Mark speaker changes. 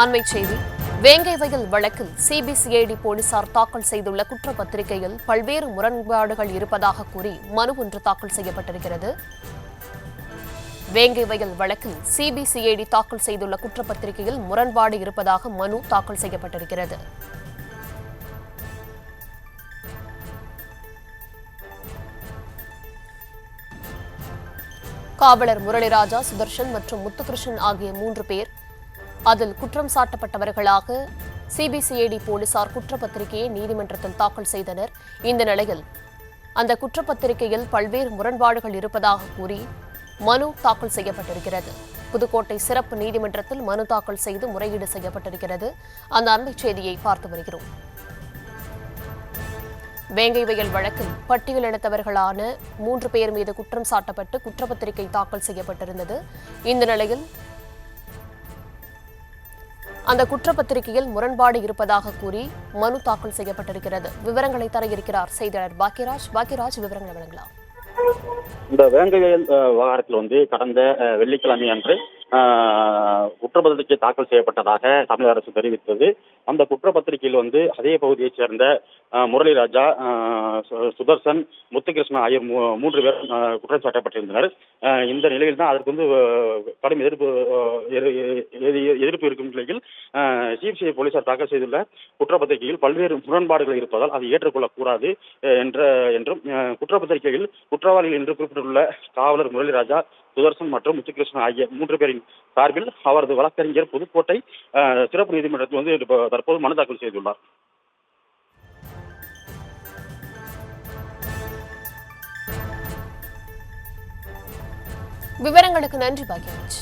Speaker 1: அண்மைச் செய்தி. வேங்கை வயல் வழக்கில் சிபிசிஐடி போலீசார் தாக்கல் செய்துள்ள குற்றப்பத்திரிகையில் பல்வேறு முரண்பாடுகள் இருப்பதாக கூறி மனு ஒன்று தாக்கல் செய்யப்பட்டிருக்கிறது. வேங்கை வயல் வழக்கில் சிபிசிஐடி தாக்கல் செய்துள்ள குற்றப்பத்திரிகையில் முரண்பாடு இருப்பதாக மனு தாக்கல் செய்யப்பட்டிருக்கிறது. காவலர் முரளிராஜா, சுதர்ஷன் மற்றும் முத்துகிருஷ்ணன் ஆகிய 3 பேர் அதில் குற்றம் சாட்டப்பட்டவர்களாக சிபிசிஐடி போலீசார் குற்றப்பத்திரிகையை நீதிமன்றத்தில் தாக்கல் செய்தனர். இந்த நிலையில் அந்த குற்றப்பத்திரிகையில் பல்வேறு முரண்பாடுகள் இருப்பதாக கூறி மனு தாக்கல் செய்யப்பட்டிருக்கிறது. புதுக்கோட்டை சிறப்பு நீதிமன்றத்தில் மனு தாக்கல் செய்து முறையீடு செய்யப்பட்டிருக்கிறது. அந்த அண்மைச் செய்தியை பார்த்து வருகிறோம். வேங்கை வயல் வழக்கில் பட்டியலிடத்தவர்களான 3 பேர் மீது குற்றம் சாட்டப்பட்டு குற்றப்பத்திரிகை தாக்கல் செய்யப்பட்டிருந்தது. இந்த நிலையில் அந்த குற்றப்பத்திரிகையில் முரண்பாடு இருப்பதாக கூறி மனு தாக்கல் செய்யப்பட்டிருக்கிறது. விவரங்களை தர இருக்கிறார் செய்தியாளர் பாக்கியராஜ். விவரங்களை வழங்கலாம்.
Speaker 2: இந்த வேங்கை வயல் விவகாரத்தில் கடந்த வெள்ளிக்கிழமை அன்று குற்றப்பத்திரிகை தாக்கல் செய்யப்பட்டதாக தமிழக அரசு தெரிவித்தது. அந்த குற்றப்பத்திரிகையில் அதே பகுதியைச் சேர்ந்த முரளிராஜா, சுதர்சன், முத்துகிருஷ்ணன் ஆகிய 3 பேர் குற்றம் சாட்டப்பட்டிருந்தனர். இந்த நிலையில் தான் அதற்கு கடும் எதிர்ப்பு இருக்கும் நிலையில் சிபிசிஐடி போலீசார் தாக்கல் செய்துள்ள குற்றப்பத்திரிகையில் பல்வேறு முரண்பாடுகள் இருப்பதால் அதை ஏற்றுக்கொள்ளக்கூடாது என்றும் குற்றப்பத்திரிகையில் குற்றவாளிகள் என்று குறிப்பிட்டுள்ள காவலர் முரளிராஜா, சுதர்சன் மற்றும் முத்துகிருஷ்ணன் ஆகிய 3 பேரின் சார்பில் அவரது வழக்கறிஞர் புதுக்கோட்டை சிறப்பு நீதிமன்றத்தில் தற்போது மனு தாக்கல் செய்துள்ளார்.
Speaker 1: விவரங்களுக்கு நன்றி பாக்கியராஜ்.